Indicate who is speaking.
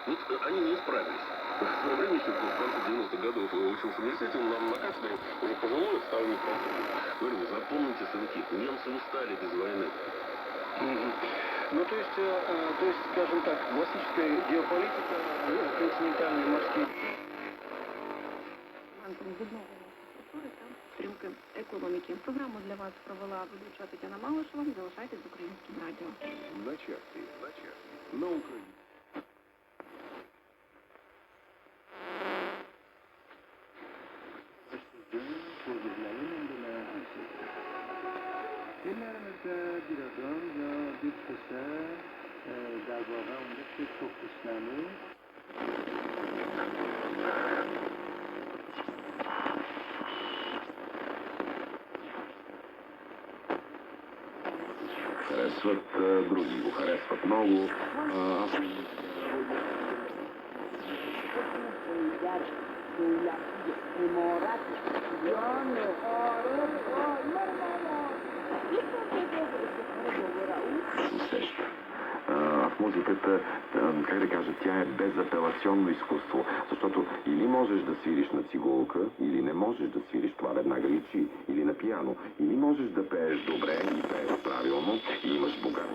Speaker 1: Вот они не справились. В свое время еще в конце 90-х годов учился в университете, он нам на кафедре уже пожилой, отставник француз. Говорил, запомните, сынки, немцы устали без войны.
Speaker 2: Ну, то есть, скажем так, классическая геополитика, континентальные морские...
Speaker 3: Структури та підтримки економіки. Програму для вас провела ведуча Тетяна Малишева. Залишайтесь з Українським радіо.
Speaker 2: На часі. На Україні.
Speaker 4: Filmlerimizde bir adam ya bir köse در واقع اونجا که تخمشنمی
Speaker 1: Харесват, други го харесват много. Усеща. В музиката, как да кажа, тя е безапелационно изкуство, защото или можеш да свириш на цигулка, или не можеш да свириш, това веднага личи, или на пиано, или можеш да пееш добре и пееш правилно и имаш богат.